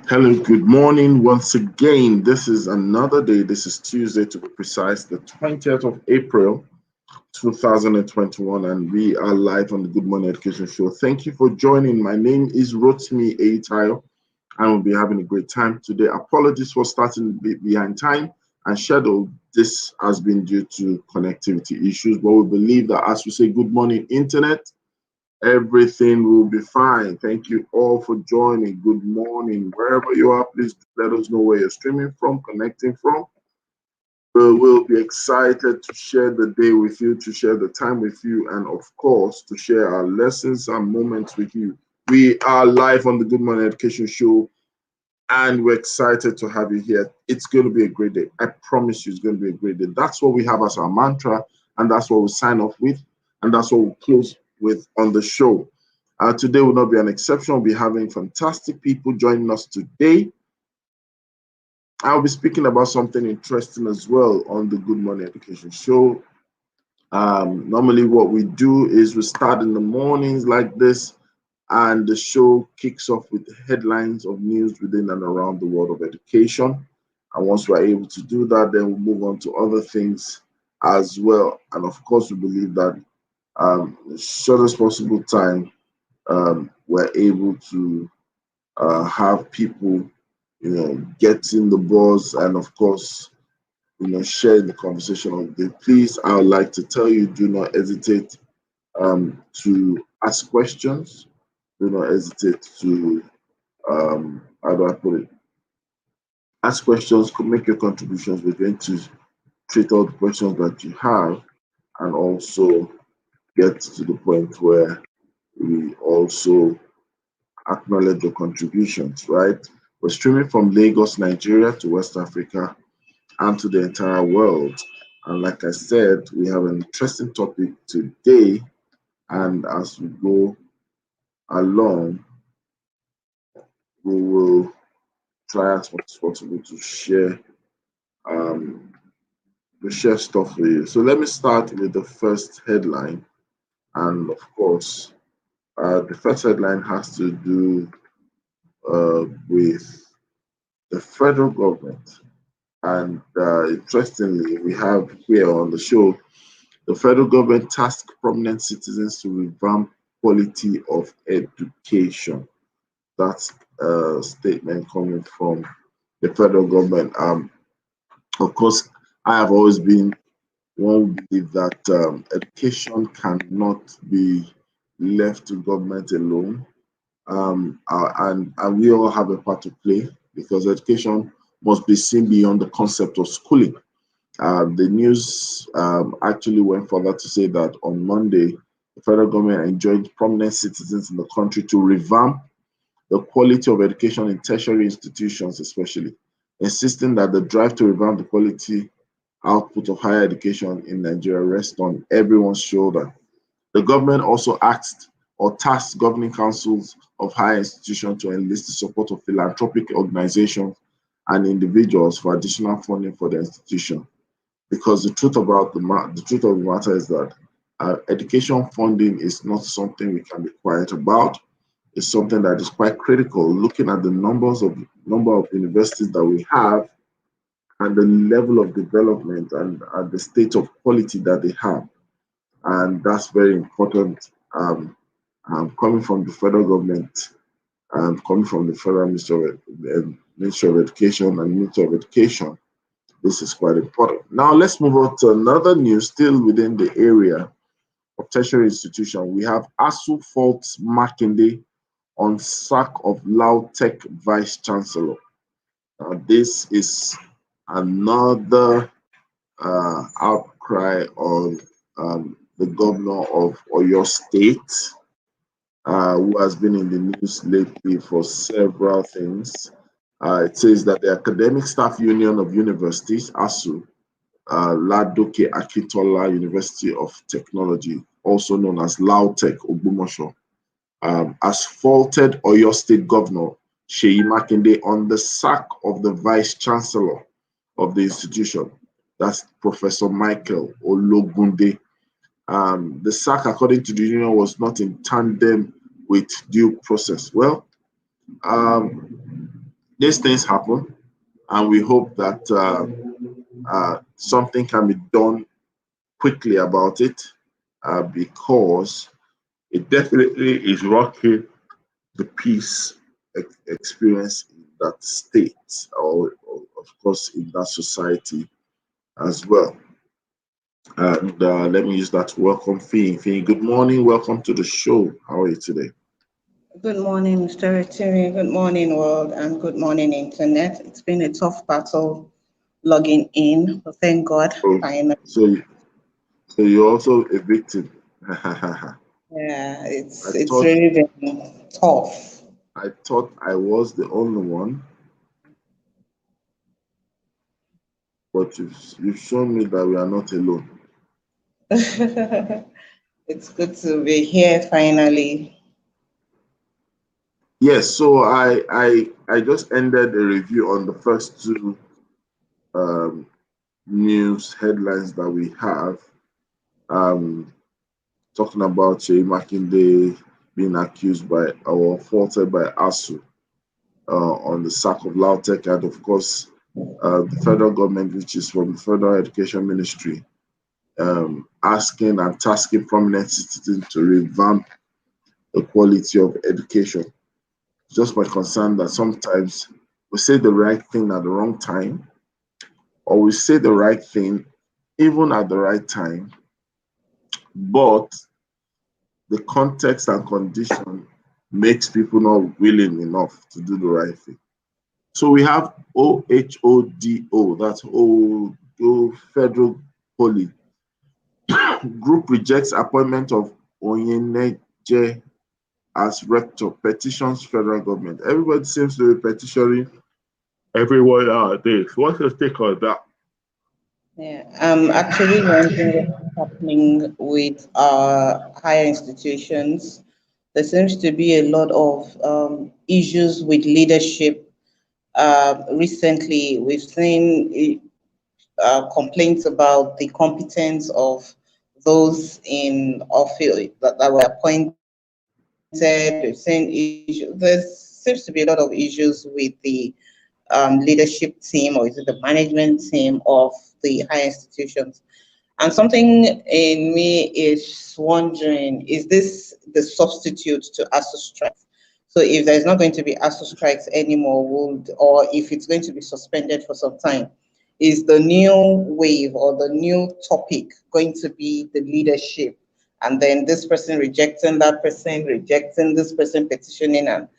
Hello, good morning once again. This is another day. This is Tuesday, to be precise, the 20th of April, 2021, and we are live on the Good Morning Education Show. Thank you for joining. My name is Rotimi Aitayo, and we'll be having a great time today. Apologies for starting a bit behind time and schedule. This has been due to connectivity issues, but we believe that as we say good morning, Internet, everything will be fine. Thank you all for joining. Good morning. Wherever you are, please let us know where you're streaming from, connecting from. We'll be excited to share the day with you, to share the time with you, and of course, to share our lessons and moments with you. We are live on the Good Morning Education Show, and we're excited to have you here. It's going to be a great day. I promise you it's going to be a great day. That's what we have as our mantra, and that's what we sign off with, and that's what we'll close with on the show. Today will not be an exception. We'll be having fantastic people joining us today. I'll be speaking about something interesting as well on the Good Morning Education Show. Normally what we do is we start in the mornings like this, and the show kicks off with the headlines of news within and around the world of education. And once we're able to do that, then we'll move on to other things as well. And of course, we believe that the shortest possible time, we're able to have people, getting the buzz, and of course, sharing the conversation of the day. Please, I would like to tell you, do not hesitate to ask questions. Do not hesitate to, how do I put it? Ask questions, make your contributions. We're going to treat all the questions that you have, and also get to the point where we also acknowledge your contributions, right? We're streaming from Lagos, Nigeria to West Africa and to the entire world. And like I said, we have an interesting topic today. And as we go along, we will try as much as possible to share stuff with you. So let me start with the first headline. And of course, the first headline has to do with the federal government. And interestingly, we have here on the show, the federal government tasked prominent citizens to revamp quality of education. That's a statement coming from the federal government. Of course, I have always been one who believe that education cannot be left to government alone. And we all have a part to play, because education must be seen beyond the concept of schooling. The news actually went further to say that on Monday, the federal government enjoined prominent citizens in the country to revamp the quality of education in tertiary institutions, especially, insisting that the drive to revamp the quality output of higher education in Nigeria rests on everyone's shoulder. The government also asked or tasked governing councils of higher institutions to enlist the support of philanthropic organizations and individuals for additional funding for the institution. Because the truth of the matter is that education funding is not something we can be quiet about. It's something that is quite critical. Looking at the number of universities that we have, and the level of development and the state of quality that they have, and that's very important. Coming from the federal government, and coming from the federal Ministry of Education and Ministry of Education, this is quite important. Now let's move on to another news still within the area of tertiary institution. We have ASU faults Makinde on sack of LAUTECH Vice Chancellor. This is another outcry on the governor of Oyo State, who has been in the news lately for several things. It says that the Academic Staff Union of Universities, ASU, Ladoke Akintola University of Technology, also known as LAUTECH Ogbomosho, has faulted Oyo State Governor Seyi Makinde on the sack of the Vice Chancellor of the institution. That's Professor Michael Ologunde. The sack, according to the union, was not in tandem with due process. Well, these things happen, and we hope that something can be done quickly about it, because it definitely is rocking the peace experience in that state, or of course in that society as well. And let me use that to welcome Fee. Fee, good morning. Welcome to the show. How are you today? Good morning, Mr. Retiri. Good morning, world, and good morning, internet. It's been a tough battle logging in, but thank God, Oh, finally. so so you're also a victim. I Yeah, it's thought really been tough. I thought I was the only one, but you've shown me that we are not alone. It's good to be here finally. Yes, so I just ended a review on the first two um, news headlines that we have, um, talking about Shea Makinde being accused by or faulted by ASU on the sack of Lautech, and of course the federal government, which is from the Federal Education Ministry, asking and tasking prominent citizens to revamp the quality of education. Just my concern that sometimes we say the right thing at the wrong time, or we say the right thing even at the right time, but the context and condition makes people not willing enough to do the right thing. So we have OHODO, that's Odo Federal Poly. Group rejects appointment of Onyeneje as rector, petitions federal government. Everybody seems to be petitioning everyone nowadays. What's your take on that? Yeah, I'm actually wondering what's happening with our higher institutions. There seems to be a lot of issues with leadership. Recently, we've seen complaints about the competence of those in office that were appointed. We've seen issues. There seems to be a lot of issues with the leadership team, or is it the management team of the higher institutions? And something in me is wondering, is this the substitute to ASU strikes? So if there's not going to be ASU strikes anymore, or if it's going to be suspended for some time, is the new wave or the new topic going to be the leadership? And then this person rejecting this person, petitioning, and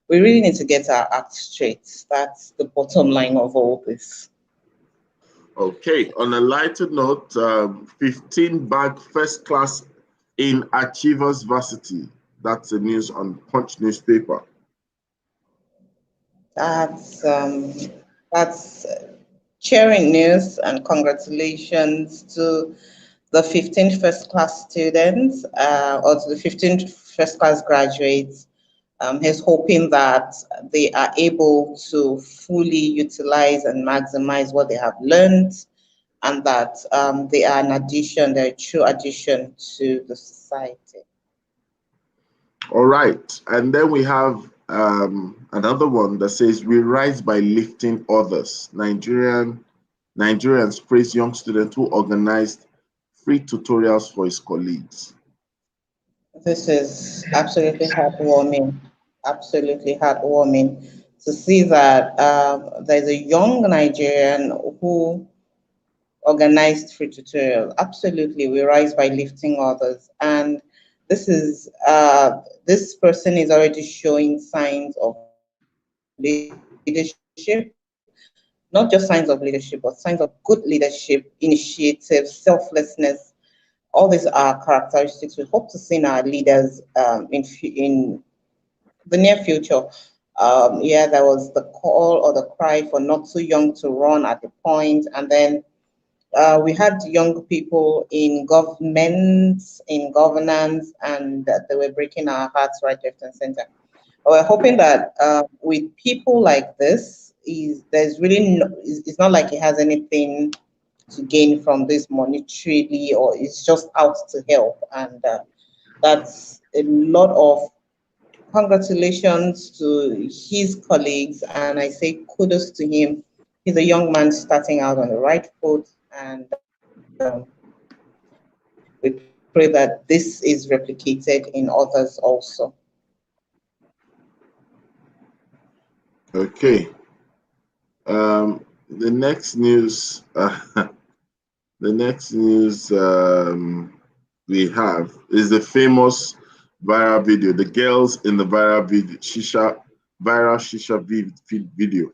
we really need to get our act straight. That's the bottom line of all this. Okay, on a lighter note, 15 bag first class in Achievers Varsity. That's the news on Punch newspaper. That's that's cheering news, and congratulations to the 15 first class students, or to the 15 first class graduates. He's hoping that they are able to fully utilize and maximize what they have learned, and that they are an addition, they're a true addition to the society. All right, and then we have another one that says we rise by lifting others. Nigerians praise young student who organized free tutorials for his colleagues. This is absolutely heartwarming, absolutely heartwarming to see that there's a young Nigerian who organized free tutorial. Absolutely, we rise by lifting others, and this person is already showing signs of leadership, not just signs of leadership, but signs of good leadership, initiative, selflessness. All these are characteristics we hope to see in our leaders in the near future. Yeah, there was the call or the cry for not too young to run at the point, and then we had young people in government, in governance, and they were breaking our hearts right, left, and center. We're hoping that with people like this, there's really it's not like he has anything to gain from this monetarily, or it's just out to help, and that's a lot of congratulations to his colleagues, and I say kudos to him. He's a young man starting out on the right foot, and we pray that this is replicated in others also. Okay. The next news, the next news we have is the famous viral video. The girls in the viral video, viral shisha video.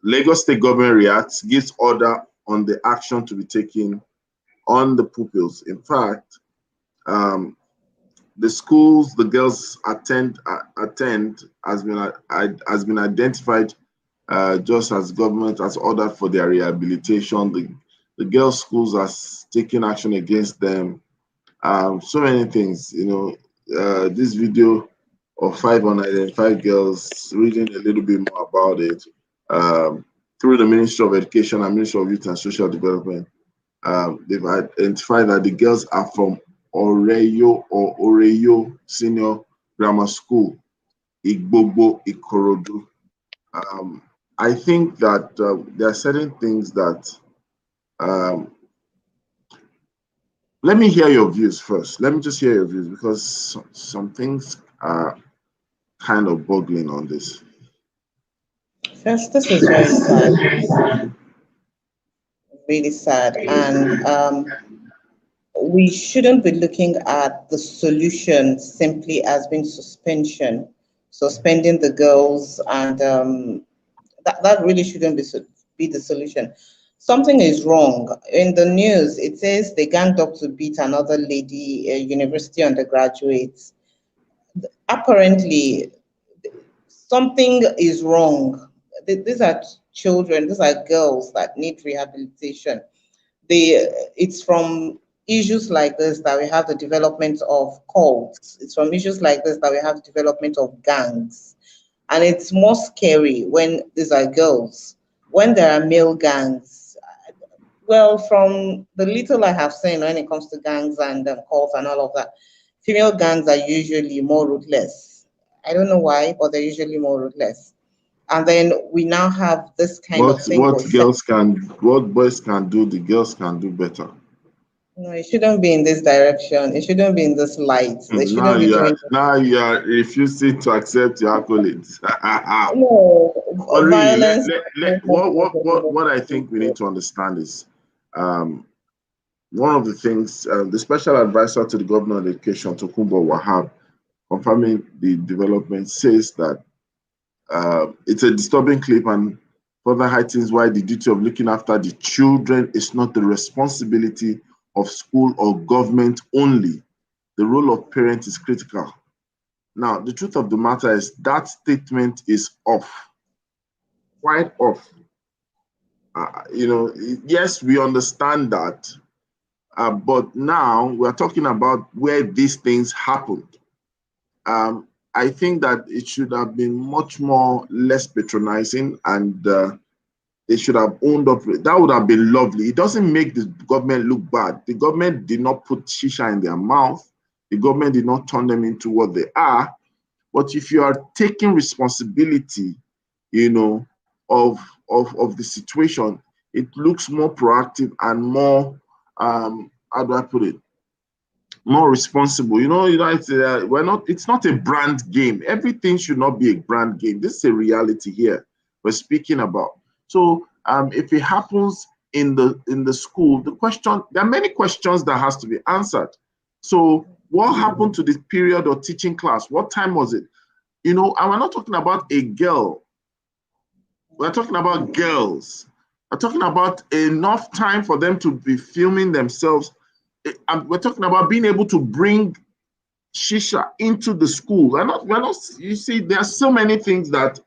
Lagos State government reacts, gives order on the action to be taken on the pupils. In fact, the schools the girls attend has been identified just as government has ordered for their rehabilitation. The girls' schools are taking action against them. So many things, this video of 5 unidentified girls, reading a little bit more about it through the Ministry of Education and Ministry of Youth and Social Development. They've identified that the girls are from Oreyo Senior Grammar School, Igbogbo, Ikorodu. I think that there are certain things that, let me hear your views first. Let me just hear your views because some things are kind of boggling on this. First, this is very sad, really sad, and we shouldn't be looking at the solution simply as being suspension, suspending the girls, and that really shouldn't be the solution. Something is wrong. In the news, it says they ganged up to beat another lady, a university undergraduate. Apparently, something is wrong. These are children, these are girls that need rehabilitation. It's from issues like this that we have the development of cults. It's from issues like this that we have the development of gangs. And it's more scary when these are girls. When there are male gangs, well, from the little I have seen when it comes to gangs and cults and all of that, female gangs are usually more ruthless. I don't know why, but they're usually more ruthless. And then we now have this kind of thing. What boys can do, the girls can do better. No, it shouldn't be in this direction. It shouldn't be in this light. They shouldn't be doing this. Now you are refusing to accept your accolades. No, But really, violence. what I think we need to understand is one of the things the special advisor to the governor of education, Tokunbo Wahab, confirming the development, says that it's a disturbing clip and further heightens why the duty of looking after the children is not the responsibility of school or government only. The role of parents is critical. Now, the truth of the matter is that statement is off, quite off. Yes, we understand that, but now we're talking about where these things happened. I think that it should have been much more less patronizing, and they should have owned up. That would have been lovely. It doesn't make the government look bad. The government did not put shisha in their mouth. The government did not turn them into what they are. But if you are taking responsibility, of the situation, it looks more proactive and more, how do I put it? More responsible. It's not a brand game. Everything should not be a brand game. This is a reality here we're speaking about. So if it happens in the school, there are many questions that has to be answered. So what happened to the period of teaching class? What time was it? And we're not talking about a girl. We're talking about girls. We're talking about enough time for them to be filming themselves. We're talking about being able to bring shisha into the school. We're not, you see, there are so many things that,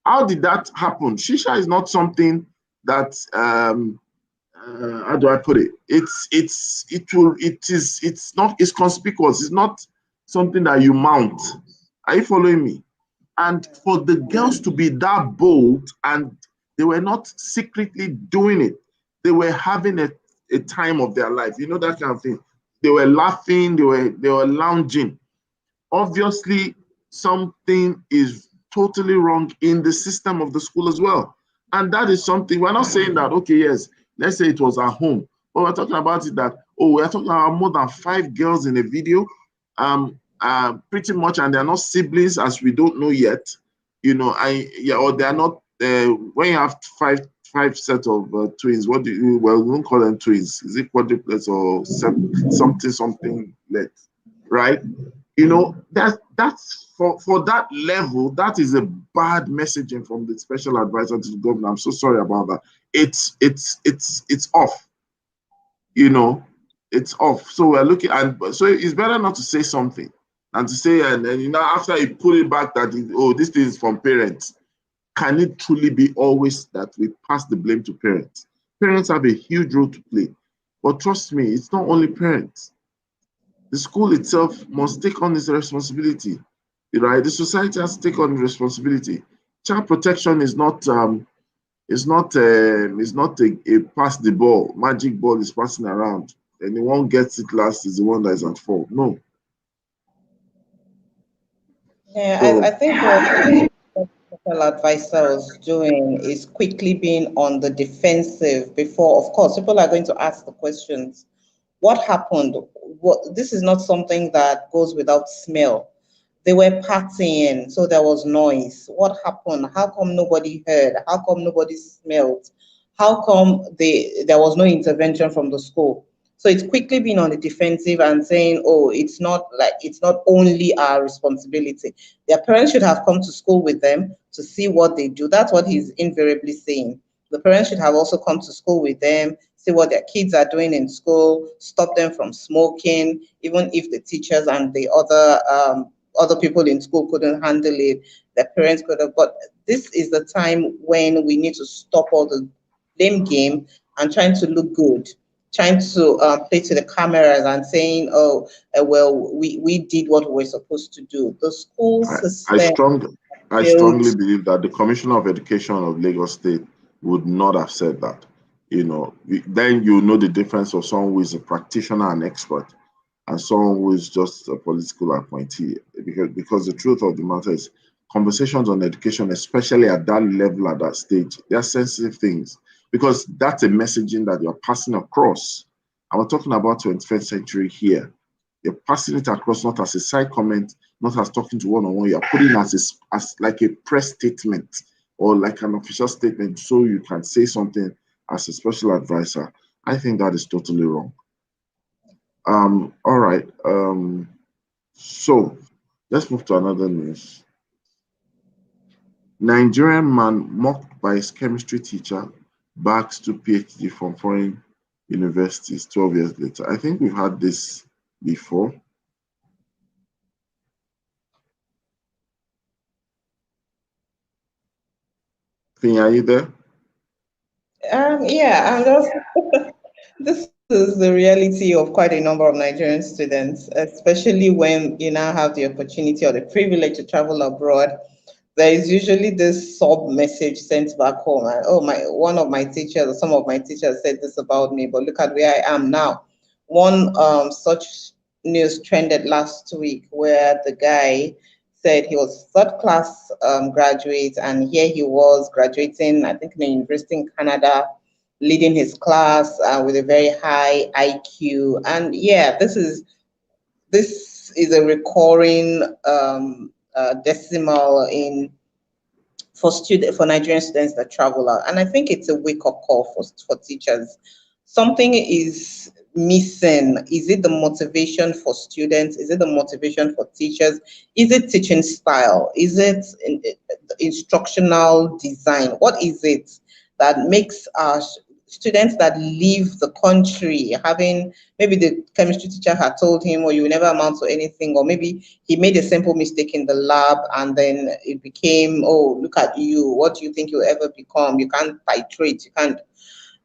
how did that happen? Shisha is not something that, how do I put it? It's conspicuous. It's not something that you mount. Are you following me? And for the girls to be that bold, and they were not secretly doing it, they were having a time of their life, that kind of thing. They were laughing, they were lounging. Obviously, something is totally wrong in the system of the school as well. And that is something, we're not saying that, okay, yes, let's say it was at home, but we're talking about it that, oh, we're talking about more than 5 girls in a video, pretty much, and they're not siblings as we don't know yet, or they're not, when you have five set of twins, what do you, well, we won't call them twins. Is it quadruplets or something let, right? That's for that level, that is a bad messaging from the special advisor to the governor. I'm so sorry about that. It's off, it's off. So we're looking, and so it's better not to say something and to say, and after you put it back that, oh, this thing is from parents. Can it truly be always that we pass the blame to parents? Parents have a huge role to play, but trust me, it's not only parents. The school itself must take on this responsibility, right? The society has to take on the responsibility. Child protection is not a pass the ball, magic ball is passing around, and the one gets it last is the one that is at fault. No. Yeah, I So think what special advisor was doing is quickly being on the defensive before, of course, people are going to ask the questions. What happened? This is not something that goes without smell. They were partying, so there was noise. What happened? How come nobody heard? How come nobody smelled? How come there was no intervention from the school? So it's quickly been on the defensive and saying, oh, it's not only our responsibility. Their parents should have come to school with them to see what they do. That's what he's invariably saying. The parents should have also come to school with them, see what their kids are doing in school, stop them from smoking, even if the teachers and the other people in school couldn't handle it, their parents could have. But this is the time when we need to stop all the blame game and trying to look good, trying to play to the cameras and saying, oh, well, we did what we were supposed to do. The school I, I system strongly I failed. strongly believe that the Commissioner of Education of Lagos State would not have said that. Then you know the difference of someone who is a practitioner and expert and someone who is just a political appointee. Because the truth of the matter is, conversations on education, especially at that level, at that stage, they are sensitive things because that's a messaging that you're passing across. And we're talking about 21st century here. You're passing it across not as a side comment, not as talking to one-on-one. You're putting it as like a press statement or like an official statement so you can say something as a special advisor. I think that is totally wrong. All right. So let's move to another news. Nigerian man mocked by his chemistry teacher bags to PhD from foreign universities 12 years later. I think we've had this before. Finya, are you there? Yeah, and this is the reality of quite a number of Nigerian students, especially when you now have the opportunity or the privilege to travel abroad. There is usually this sub message sent back home. And, oh, one of my teachers or some of my teachers said this about me, but look at where I am now. One such news trended last week where the guy said he was third class graduate, and here he was graduating, I think, in a university in Canada, leading his class with a very high IQ. And yeah, this is a recurring decimal in for Nigerian students that travel out. And I think it's a wake-up call for teachers. Something is missing. Is it the motivation for students? Is it the motivation for teachers? Is it teaching style? Is it instructional design? What is it that makes our students that leave the country having, maybe the chemistry teacher had told him, or you will never amount to anything, or maybe he made a simple mistake in the lab and then it became, oh, look at you, what do you think you'll ever become? You can't titrate, you can't.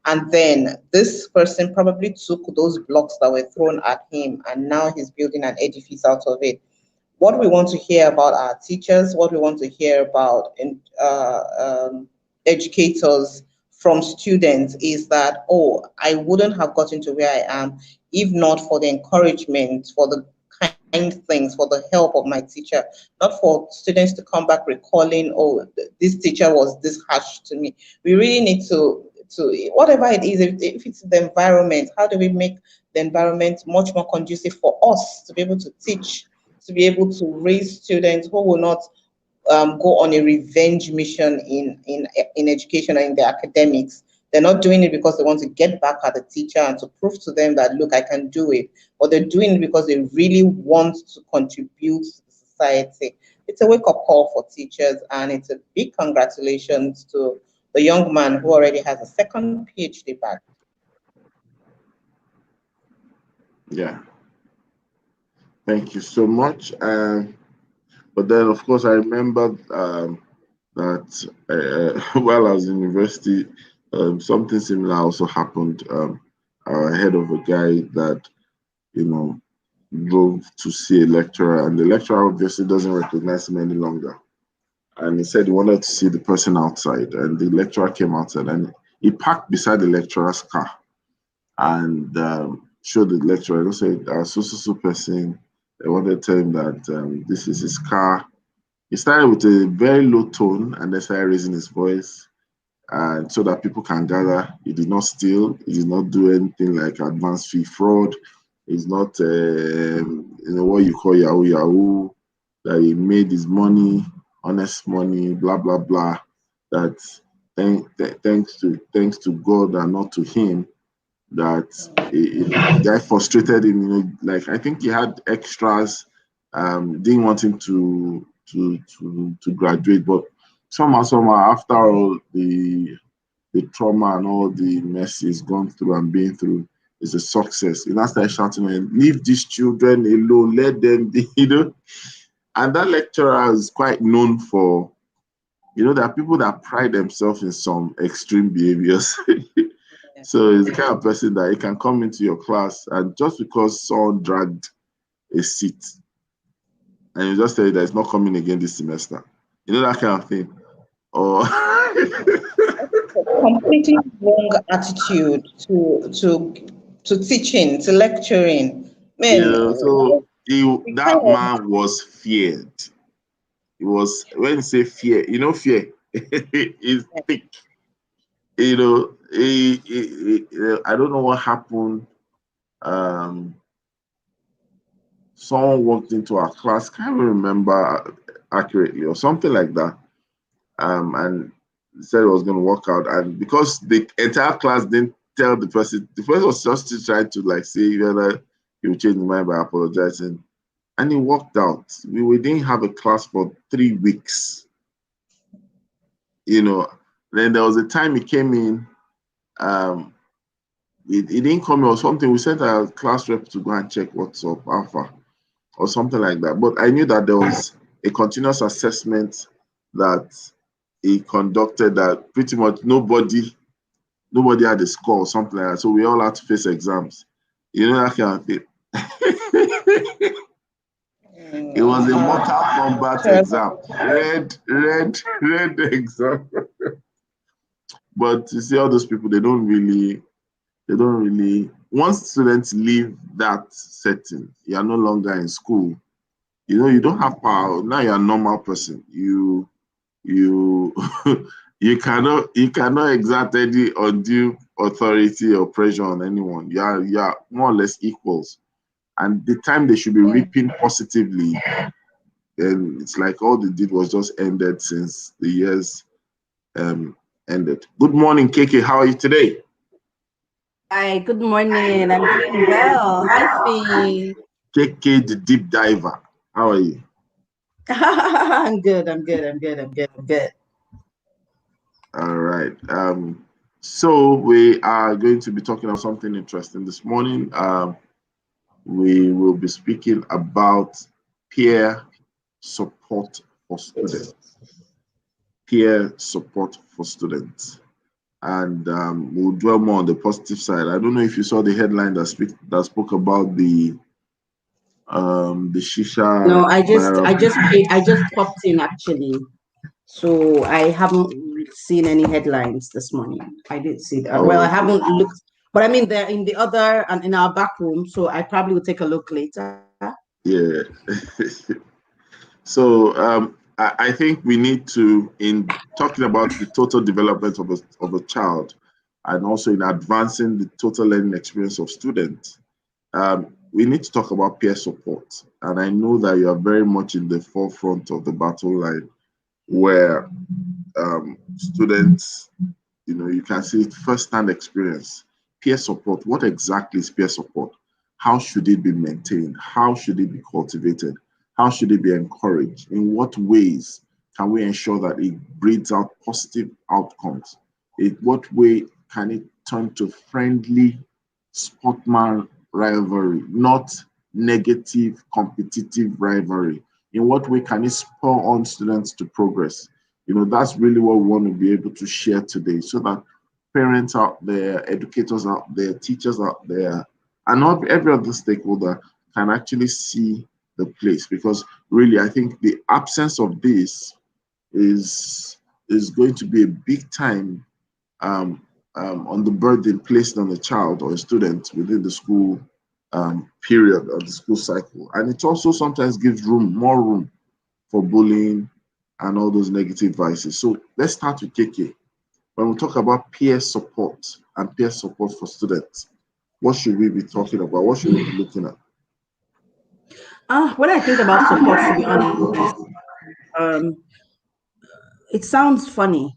And then this person probably took those blocks that were thrown at him and now he's building an edifice out of it. What we want to hear about our teachers, what we want to hear about educators from students is that, oh, I wouldn't have gotten to where I am if not for the encouragement, for the kind find things, for the help of my teacher, not for students to come back recalling, oh, this teacher was this harsh to me. We really need to whatever it is, if it's the environment, how do we make the environment much more conducive for us to be able to teach, to be able to raise students who will not go on a revenge mission in education or in their academics. They're not doing it because they want to get back at the teacher and to prove to them that, look, I can do it. But they're doing it because they really want to contribute to the society. It's a wake-up call for teachers, and it's a big congratulations to the young man who already has a second PhD back. Yeah, thank you so much. But then, of course, I remember that while I was in university, something similar also happened. I heard of a guy that, you know, drove to see a lecturer, and the lecturer obviously doesn't recognize him any longer. And he said he wanted to see the person outside, and the lecturer came outside, and he parked beside the lecturer's car and showed the lecturer and said, so person, I wanted to tell him that this is his car. He started with a very low tone and then started raising his voice, and so that people can gather. He did not steal. He did not do anything like advance fee fraud. He's not, what you call Yahoo Yahoo. That he made his money, honest money, blah blah blah. That thanks to God and not to him. That the guy frustrated him. Like I think he had extras. Didn't want him to graduate, but somehow after all the trauma and all the mess he's gone through and been through is a success. He now started shouting, leave these children alone, let them be, And that lecturer is quite known for, there are people that pride themselves in some extreme behaviors. So he's the kind of person that he can come into your class and just because someone dragged a seat and you just tell you that it's not coming again this semester. That kind of thing. Or Completely wrong attitude to teaching, to lecturing. Man, so that man was feared. It was when you say fear, fear is thick. I don't know what happened. Someone walked into our class, can't even remember accurately, or something like that. And said it was going to work out. And because the entire class didn't tell the person was just trying to like say whether he would change his mind by apologizing. And he walked out. We didn't have a class for 3 weeks. Then there was a time he came in. He didn't come in or something. We sent our class rep to go and check what's up, Alpha, or something like that. But I knew that there was a continuous assessment that he conducted that pretty much nobody had a score or something like that. So we all had to face exams. That kind of thing. It was a Mortal Kombat exam. Red exam. But you see, all those people, they don't really, once students leave that setting, you are no longer in school. You don't have power. Now you're a normal person. You you cannot exert any undue authority or pressure on anyone. You are more or less equals. And the time they should be reaping positively, then it's like all they did was just ended since the years ended. Good morning, KK. How are you today? Hi, good morning. I'm doing well. Hi, Fee. KK, the deep diver. How are you? I'm good. I'm good. All right. So we are going to be talking about something interesting this morning. We will be speaking about peer support for students. Peer support for students. And we'll dwell more on the positive side. I don't know if you saw the headline that spoke about the shisha. No, I just popped in actually. So I haven't seen any headlines this morning. I didn't see that. Well, I haven't looked, but I mean they're in the other and in our back room, so I probably will take a look later. Yeah. So I think we need to, in talking about the total development of a child, and also in advancing the total learning experience of students, we need to talk about peer support. And I know that you are very much in the forefront of the battle line, where students, you can see it firsthand experience. Peer support, what exactly is peer support? How should it be maintained? How should it be cultivated? How should it be encouraged? In what ways can we ensure that it breeds out positive outcomes? In what way can it turn to friendly sportsman rivalry, not negative competitive rivalry? In what way can it spur on students to progress? That's really what we want to be able to share today, so that parents out there, educators out there, teachers out there, and not every other stakeholder can actually see the place. Because really, I think the absence of this is is going to be a big time um, on the burden placed on a child or a student within the school period or the school cycle. And it also sometimes gives more room for bullying and all those negative vices. So let's start with KK. When we talk about peer support and peer support for students, what should we be talking about? What should we be looking at? When I think about support, to be honest, um, it sounds funny.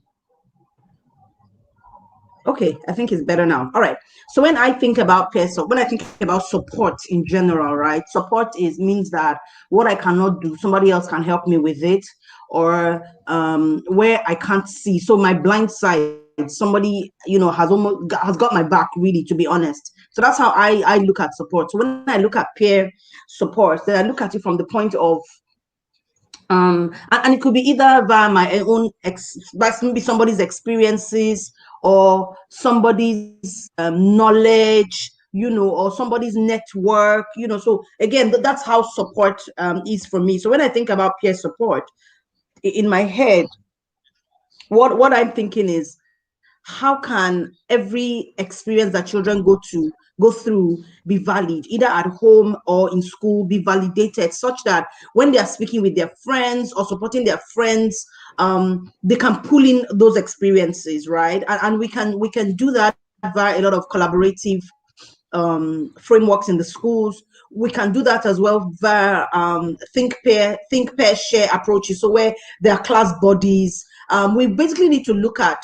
Okay, I think it's better now. All right. So when I think about when I think about support in general, right? Support is means that what I cannot do, somebody else can help me with it, or where I can't see. So my blind side, somebody has got my back. Really, to be honest. So that's how I look at support. So when I look at peer support, then I look at it from the point of and it could be either via my own maybe somebody's experiences or somebody's knowledge, or somebody's network, so again, that's how support is for me. So when I think about peer support, in my head, what I'm thinking is, how can every experience that children go through be valid, either at home or in school, be validated such that when they are speaking with their friends or supporting their friends, they can pull in those experiences, right? And we can do that via a lot of collaborative frameworks in the schools. We can do that as well via think pair share approaches, so where there are class bodies. We basically need to look at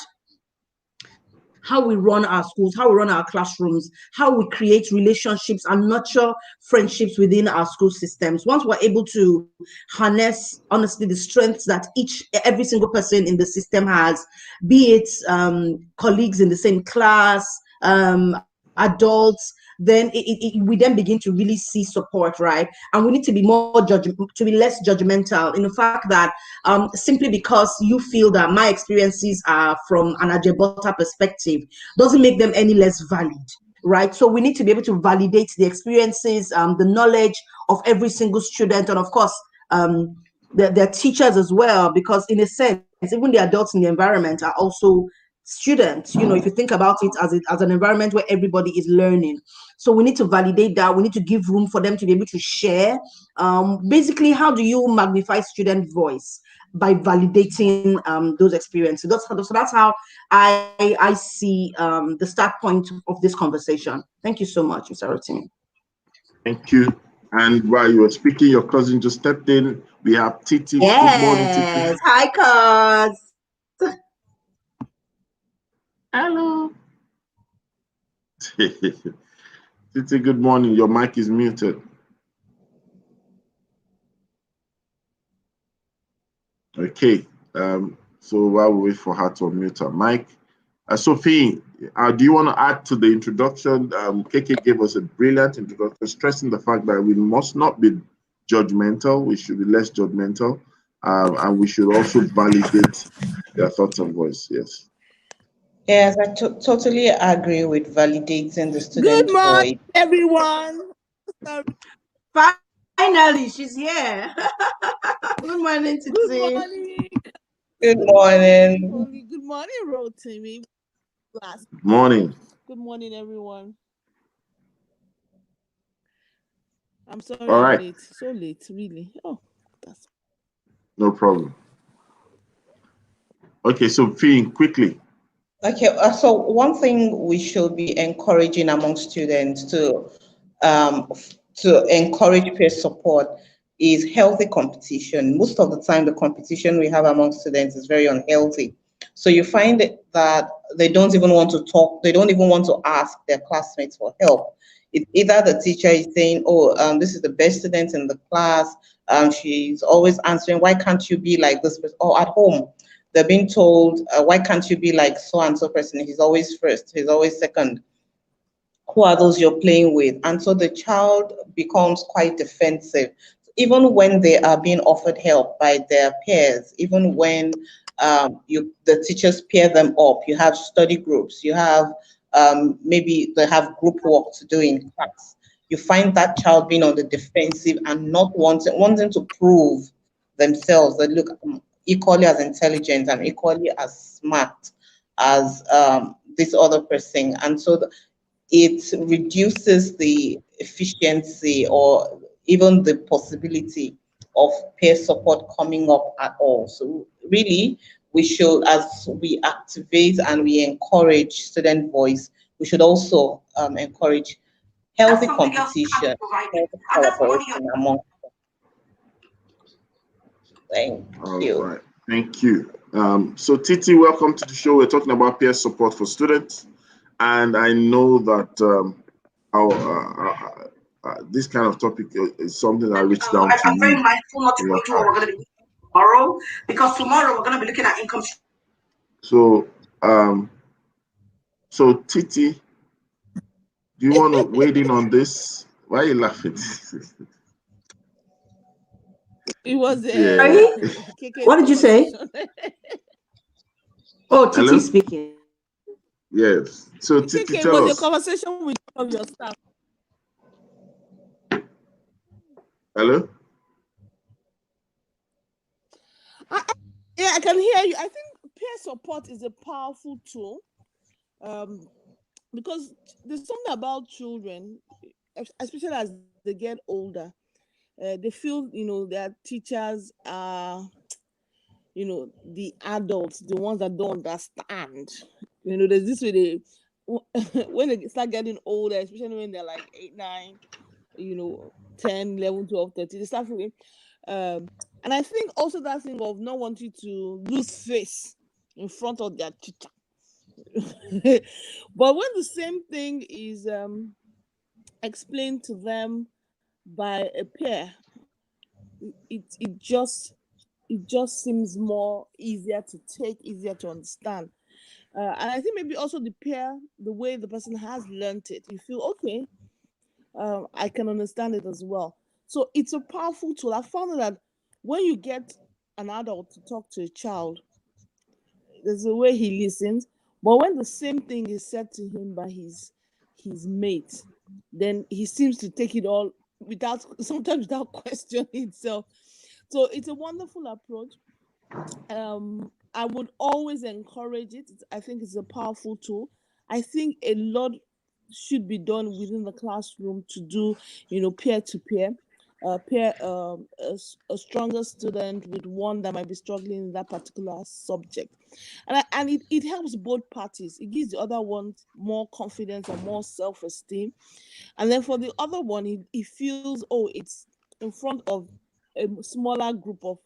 how we run our schools, how we run our classrooms, how we create relationships and nurture friendships within our school systems. Once we're able to harness, honestly, the strengths that every single person in the system has, be it colleagues in the same class, adults, then we then begin to really see support, right? And we need to be to be less judgmental in the fact that simply because you feel that my experiences are from an Ajebota perspective doesn't make them any less valid, right? So we need to be able to validate the experiences, the knowledge of every single student, and of course, their teachers as well, because in a sense, even the adults in the environment are also students. If you think about it as an environment where everybody is learning. So we need to validate that. We need to give room for them to be able to share. Basically, how do you magnify student voice? By validating those experiences. So that's how I see the start point of this conversation. Thank you so much, Mr. Rotimi. Thank you. And while you were speaking, your cousin just stepped in. We have Titi. Good morning, Titi. Yes. Hi, cuz. Hello. Titi, good morning. Your mic is muted. Okay. So while we wait for her to unmute her mic, Sophie, do you want to add to the introduction? KK gave us a brilliant introduction, stressing the fact that we must not be judgmental. We should be less judgmental, and we should also validate their thoughts and voice. Yes. Yes, I totally agree with validating the Good student morning, voice. everyone. Sorry. Finally, she's here. Good morning, Good Titi. morning. Good Good morning, morning. Holly. Good morning, Rotimi. Last Good name. morning. Good morning, everyone. I'm sorry All I'm right. late. So late, really. Oh, that's No problem. Okay, so Finn, quickly. Okay, so one thing we should be encouraging among students to encourage peer support is healthy competition. Most of the time, the competition we have among students is very unhealthy. So you find that they don't even want to talk, they don't even want to ask their classmates for help. It's either the teacher is saying, oh, this is the best student in the class, she's always answering, why can't you be like this person? Or at home, they're being told, why can't you be like so and so person? He's always first, he's always second. Who are those you're playing with? And so the child becomes quite defensive, even when they are being offered help by their peers, even when the teachers pair them up. You have study groups, you have maybe they have group work to do in class. You find that child being on the defensive and not wanting to prove themselves that look, I'm equally as intelligent, I'm equally as smart as this other person. And so it reduces the efficiency or even the possibility of peer support coming up at all. So really, we should, as we activate and we encourage student voice, we should also encourage healthy competition, healthy collaboration among them. Thank All you. right. Thank you. So Titi, welcome to the show. We're talking about peer support for students. And I know that this kind of topic is something I reached down to I'm very you. mindful not to go into what we're going to be tomorrow, because tomorrow we're going to be looking at income. So, so Titi, do you want to wade in on this? Why are you laughing? it was Yeah. KK's What did you say? conversation. Oh, Titi Hello? speaking. Yes. So Titi, KK, it tell was your us. conversation with one of your staff. Hello? Yeah, I can hear you. I think peer support is a powerful tool, because there's something about children, especially as they get older. They feel, their teachers are, the adults, the ones that don't understand. There's this way they, when they start getting older, especially when they're like 8, 9, 10, 11, 12, 13, they start feeling. And I think also that thing of not wanting to lose face in front of their teacher. But when the same thing is explained to them by a peer, it just seems more easier to take, easier to understand. And I think maybe also the peer, the way the person has learned it, you feel okay. I can understand it as well. So it's a powerful tool. I found that when you get an adult to talk to a child, there's a way he listens, but when the same thing is said to him by his mate, then he seems to take it all without sometimes without questioning itself. So it's a wonderful approach. I would always encourage it. I think it's a powerful tool. I think a lot should be done within the classroom to do, peer to peer, pair a stronger student with one that might be struggling in that particular subject, and it helps both parties. It gives the other one more confidence and more self-esteem, and then for the other one, he feels, oh, it's in front of a smaller group of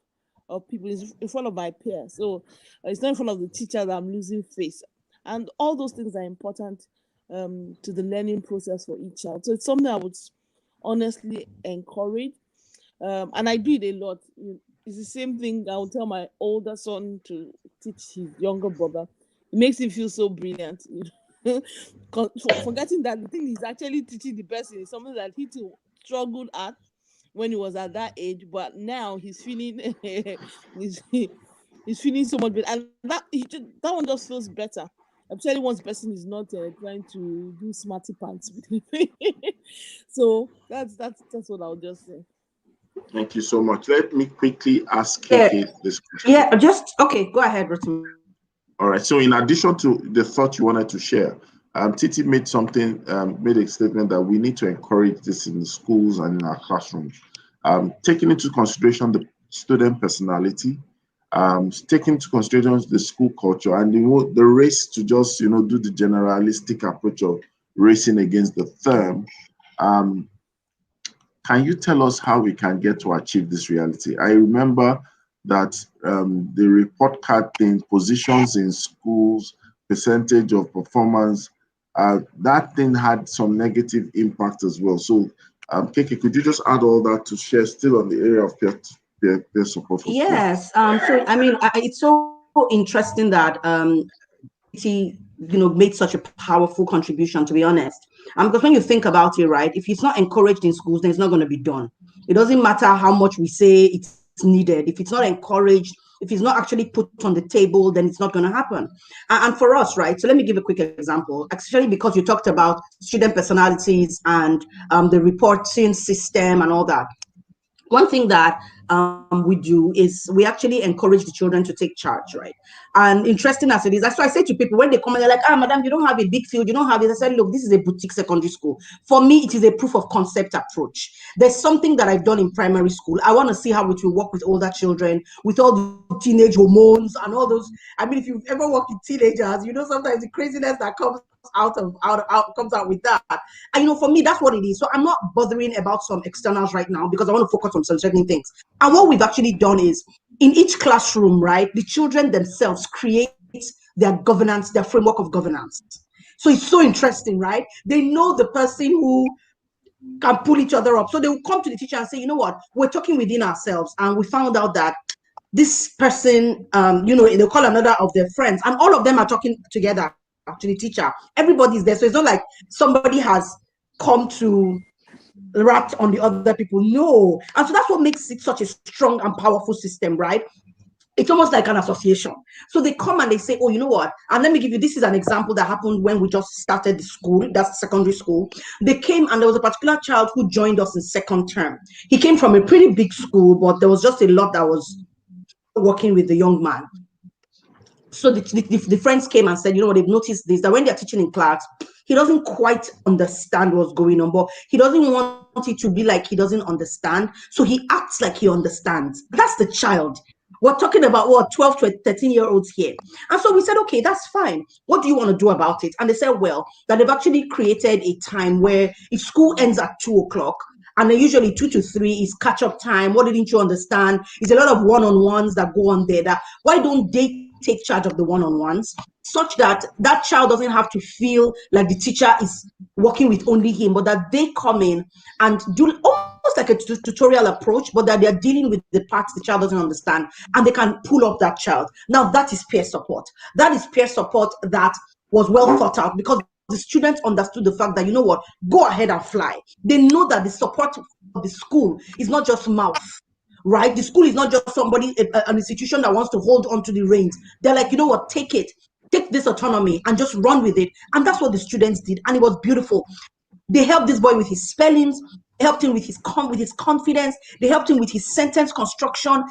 people, it's in front of my peers, so it's not in front of the teacher that I'm losing face, and all those things are important to the learning process for each child. So it's something I would honestly encourage, and I do it a lot. It's the same thing I would tell my older son to teach his younger brother. It makes him feel so brilliant. Forgetting that the thing he's actually teaching the person is something that he too struggled at when he was at that age, but now he's feeling he's feeling so much better, and that one just feels better. Especially once the person is not trying to do smarty pants with him. So that's what I'll just say. Thank you so much. Let me quickly ask Yeah, KK this question. yeah, just okay. Go ahead, Rotimi. All right. So, in addition to the thought you wanted to share, Titi made made a statement that we need to encourage this in the schools and in our classrooms, taking into consideration the student personality, taking into consideration the school culture, and the race to just do the generalistic approach of racing against the term. Um, can you tell us how we can get to achieve this reality? I remember that the report card thing, positions in schools, percentage of performance, that thing had some negative impact as well. So, Keke, could you just add all that to share still on the area of peer support for students? Yes. So I mean, it's so interesting that he, made such a powerful contribution, to be honest. Because when you think about it, right, if it's not encouraged in schools, then it's not going to be done. It doesn't matter how much we say it's needed. If it's not encouraged, if it's not actually put on the table, then it's not going to happen. And for us, right, so let me give a quick example, actually, because you talked about student personalities and the reporting system and all that. One thing that we do is we actually encourage the children to take charge, right? And interesting as it is, that's why I say to people when they come and they're like, madam, you don't have a big field, you don't have it. I said, look, this is a boutique secondary school. For me, it is a proof of concept approach. There's something that I've done in primary school. I want to see how it will work with older children, with all the teenage hormones and all those. I mean, if you've ever worked with teenagers, sometimes the craziness that comes out with that. And for me, that's what it is. So I'm not bothering about some externals right now because I want to focus on some certain things. And what we've actually done is in each classroom, right, the children themselves create their governance, their framework of governance. So it's so interesting, right? They know the person who can pull each other up. So they will come to the teacher and say, you know what, we're talking within ourselves and we found out that this person, they'll call another of their friends and all of them are talking together to the teacher. Everybody's there. So it's not like somebody has come to rat on the other people. No. And so that's what makes it such a strong and powerful system, right? It's almost like an association. So they come and they say, oh, you know what? And let me give you, this is an example that happened when we just started the school, that's secondary school. They came and there was a particular child who joined us in second term. He came from a pretty big school, but there was just a lot that was working with the young man. So the friends came and said, you know what, they've noticed this, that when they're teaching in class, he doesn't quite understand what's going on, but he doesn't want it to be like he doesn't understand. So he acts like he understands. That's the child. We're talking about 12 to 13-year-olds here. And so we said, okay, that's fine. What do you want to do about it? And they said, well, that they've actually created a time where if school ends at 2:00, and then usually 2 to 3 is catch-up time. What didn't you understand? It's a lot of one-on-ones that go on there. That why don't they take charge of the one-on-ones such that that child doesn't have to feel like the teacher is working with only him, but that they come in and do almost like a tutorial approach, but that they're dealing with the parts the child doesn't understand and they can pull up that child. Now that is peer support. That is peer support that was well thought out because the students understood the fact that, you know what, go ahead and fly. They know that the support of the school is not just mouth, right? The school is not just somebody, an institution that wants to hold on to the reins. They're like, you know what, take it, take this autonomy and just run with it. And that's what the students did. And it was beautiful. They helped this boy with his spellings, helped him with his confidence. They helped him with his sentence construction,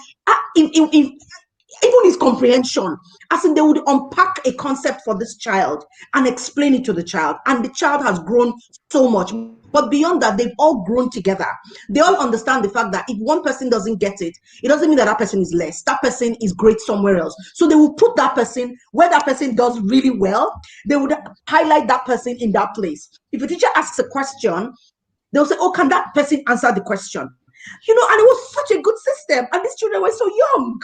even his comprehension. As in, they would unpack a concept for this child and explain it to the child. And the child has grown so much. But beyond that, they've all grown together. They all understand the fact that if one person doesn't get it, it doesn't mean that that person is less. That person is great somewhere else. So they will put that person where that person does really well. They would highlight that person in that place. If a teacher asks a question, they'll say, oh, can that person answer the question? And it was such a good system. And these children were so young.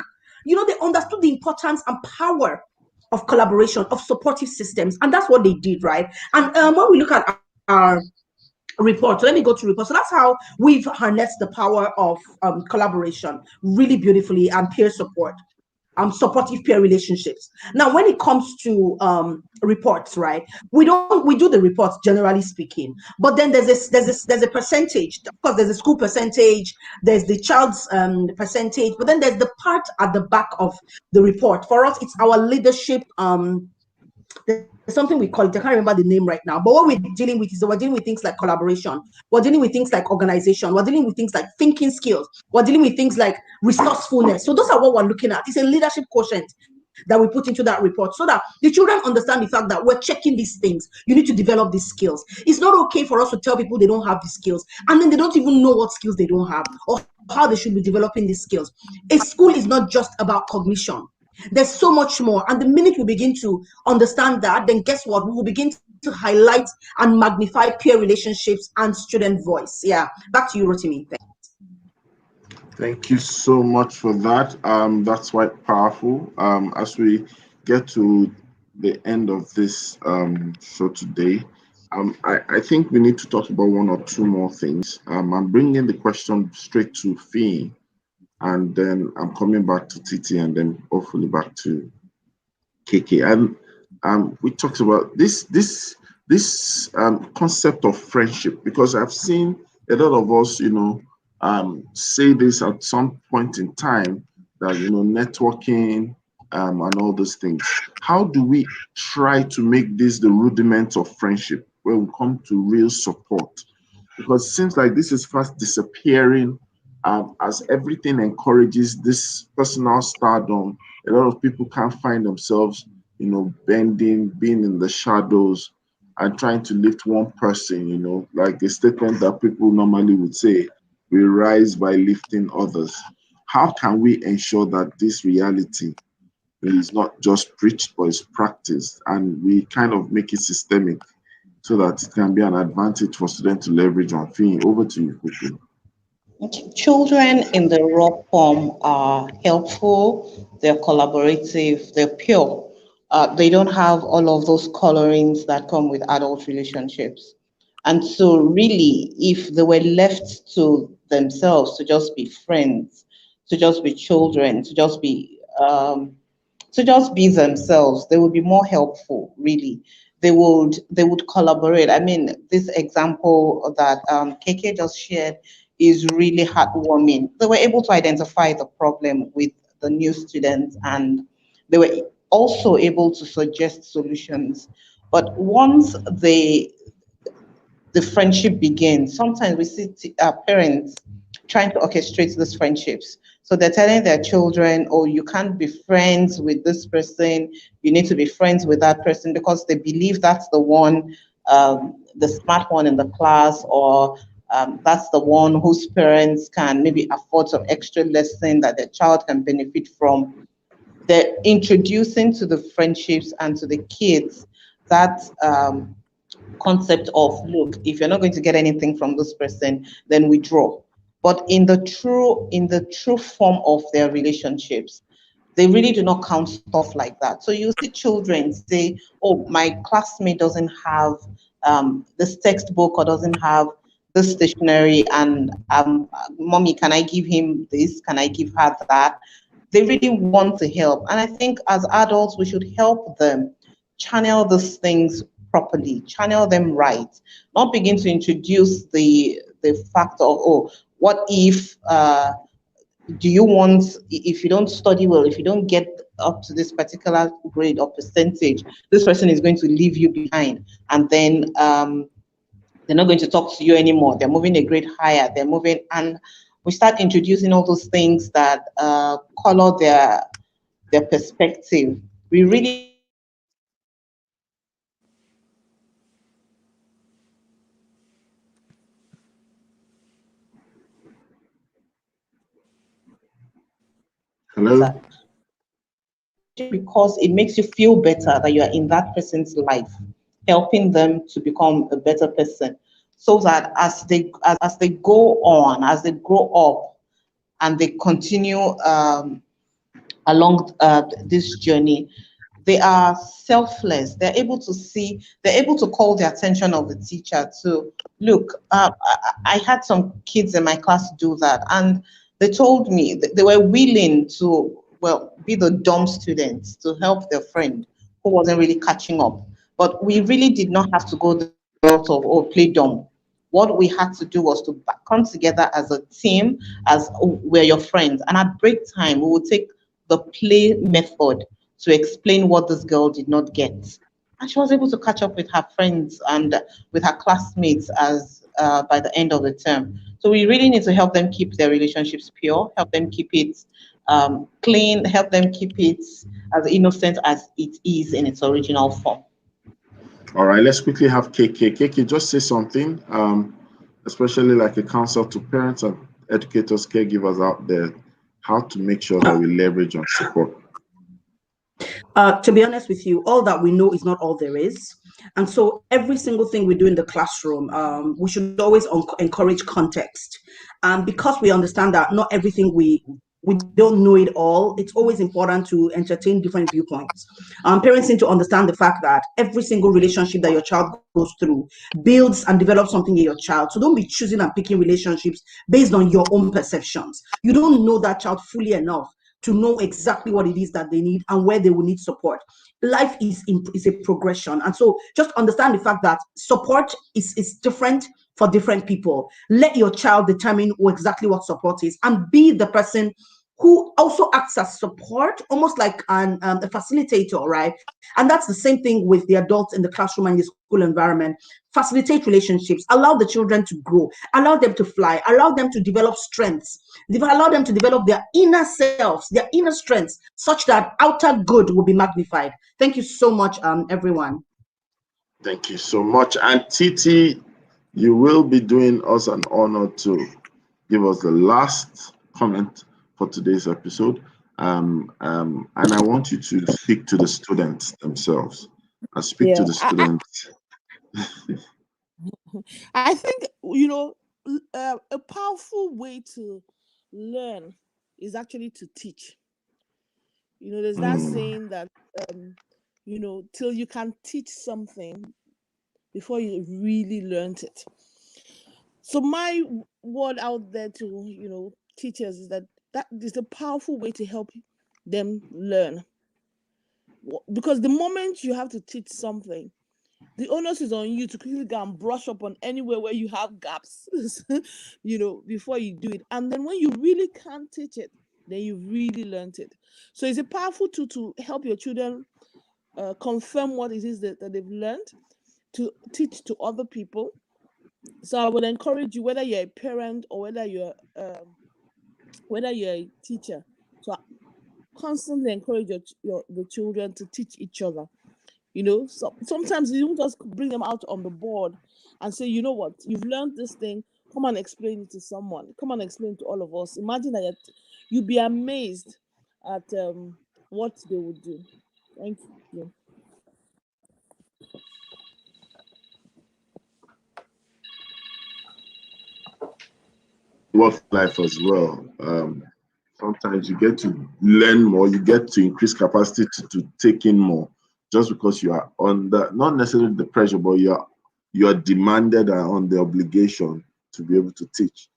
They understood the importance and power of collaboration, of supportive systems. And that's what they did, right? And when we look at our report, so let me go to report. So that's how we've harnessed the power of collaboration really beautifully and peer support. Supportive peer relationships. Now, when it comes to reports, right? We do the reports generally speaking, but then there's a percentage. Of course, there's a school percentage, there's the child's percentage, but then there's the part at the back of the report. For us, it's our leadership. There's something we call it. I can't remember the name right now. But what we're dealing with is we're dealing with things like collaboration. We're dealing with things like organization. We're dealing with things like thinking skills. We're dealing with things like resourcefulness. So those are what we're looking at. It's a leadership quotient. that we put into that report, so that the children understand the fact that we're checking these things. You need to develop these skills. It's not okay for us to tell people they don't have the skills, and then they don't even know what skills they don't have or how they should be developing these skills. A school is not just about cognition. There's so much more. And the minute we begin to understand that, then guess what? We will begin to highlight and magnify peer relationships and student voice. Yeah. Back to you, Rotimi. Thank you so much for that. That's quite powerful. As we get to the end of this show today, I think we need to talk about one or two more things. I'm bringing the question straight to Fee, and then I'm coming back to Titi, and then hopefully back to KK. And we talked about this concept of friendship, because I've seen a lot of us, say this at some point in time, that networking and all those things. How do we try to make this the rudiments of friendship when we come to real support? Because it seems like this is fast disappearing, as everything encourages this personal stardom. A lot of people can't find themselves, bending, being in the shadows, and trying to lift one person, like the statement that people normally would say, we rise by lifting others. How can we ensure that this reality is not just preached, but is practiced, and we kind of make it systemic so that it can be an advantage for students to leverage on? Fee, over to you quickly. Children in the raw form are helpful, they're collaborative, they're pure. They don't have all of those colorings that come with adult relationships. And so really, if they were left to themselves to just be friends, to just be children, to just be themselves, they would be more helpful, really. They would collaborate. I mean, this example that KK just shared is really heartwarming. They were able to identify the problem with the new students, and they were also able to suggest solutions. But once the friendship begins, sometimes we see parents trying to orchestrate these friendships. So they're telling their children, oh, you can't be friends with this person, you need to be friends with that person, because they believe that's the one, the smart one in the class, or that's the one whose parents can maybe afford some extra lesson that their child can benefit from. They're introducing to the friendships and to the kids that concept of, look, if you're not going to get anything from this person, then withdraw. But in the true form of their relationships, they really do not count stuff like that. So you see children say, oh, my classmate doesn't have this textbook, or doesn't have this stationery, and mommy, can I give him this? Can I give her that? They really want to help. And I think as adults, we should help them channel these things properly, channel them right, not begin to introduce the fact of, oh, what if, do you want, if you don't study well, if you don't get up to this particular grade or percentage, this person is going to leave you behind. And then they're not going to talk to you anymore. They're moving a grade higher. They're moving, and we start introducing all those things that color their perspective. We really Hello? because it makes you feel better that you are in that person's life, helping them to become a better person, so that as they go on, as they grow up, and they continue along this journey, they are selfless. They're able to call the attention of the teacher to, look, I had some kids in my class do that, and they told me that they were willing to, well, be the dumb students to help their friend who wasn't really catching up. But we really did not have to go the route of, oh, play dumb. What we had to do was to come together as a team, as, oh, we're your friends. And at break time, we would take the play method to explain what this girl did not get. And she was able to catch up with her friends and with her classmates as by the end of the term. So we really need to help them keep their relationships pure, help them keep it clean, help them keep it as innocent as it is in its original form. All right, let's quickly have KK. KK, just say something, especially like a counsel to parents and educators, caregivers out there, how to make sure that we leverage on support. To be honest with you, all that we know is not all there is. And so every single thing we do in the classroom, we should always encourage context. Because we understand that not everything we don't know it all, it's always important to entertain different viewpoints. Parents need to understand the fact that every single relationship that your child goes through builds and develops something in your child. So don't be choosing and picking relationships based on your own perceptions. You don't know that child fully enough to know exactly what it is that they need and where they will need support. Life is a progression. And so just understand the fact that support is different for different people. Let your child determine exactly what support is and be the person who also acts as support, almost like a facilitator, right? And that's the same thing with the adults in the classroom and the school environment. Facilitate relationships, allow the children to grow, allow them to fly, allow them to develop strengths, allow them to develop their inner selves, their inner strengths, such that outer good will be magnified. Thank you so much, everyone. Thank you so much. And Titi, you will be doing us an honor to give us the last comment for today's episode. And I want you to speak to the students themselves. And speak to the students. I think, a powerful way to learn is actually to teach. There's that saying that, till you can teach something before you really learned it. So my word out there to, teachers is that is a powerful way to help them learn. Because the moment you have to teach something, the onus is on you to quickly go and brush up on anywhere where you have gaps, before you do it. And then when you really can't teach it, then you really learned it. So it's a powerful tool to help your children confirm what it is that they've learned, to teach to other people. So I would encourage you, whether you're a parent or whether you're a teacher, to constantly encourage the children to teach each other. So sometimes you don't just bring them out on the board and say, you know what, you've learned this thing, come and explain it to someone, come and explain it to all of us. Imagine that you'd be amazed at what they would do. Thank you. Work life as well. Sometimes you get to learn more, you get to increase capacity to take in more, just because you are under, not necessarily the pressure, but you are demanded and on the obligation to be able to teach.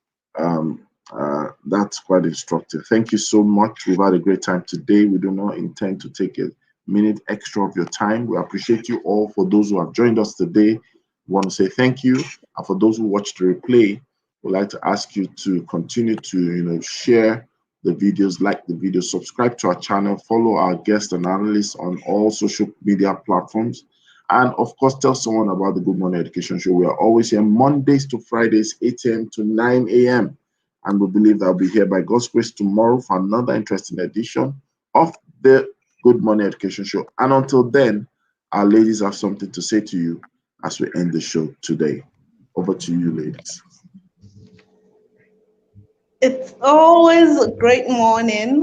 That's quite instructive. Thank you so much. We've had a great time today. We do not intend to take a minute extra of your time. We appreciate you all. For those who have joined us today, we want to say thank you. And for those who watched the replay, we'd like to ask you to continue to share the videos, like the video, subscribe to our channel, follow our guests and analysts on all social media platforms, and of course tell someone about the Good Morning Education Show. We are always here Mondays to Fridays, 8 a.m. to 9 a.m. and we believe that I'll be here by God's grace tomorrow for another interesting edition of the Good Morning Education Show. And until then, our ladies have something to say to you as we end the show today. Over to you, ladies. It's always a great morning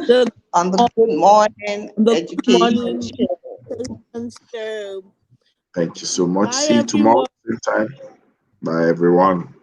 on the Good Morning Education Show. Thank you so much. Bye, See you tomorrow, same time. Bye, everyone.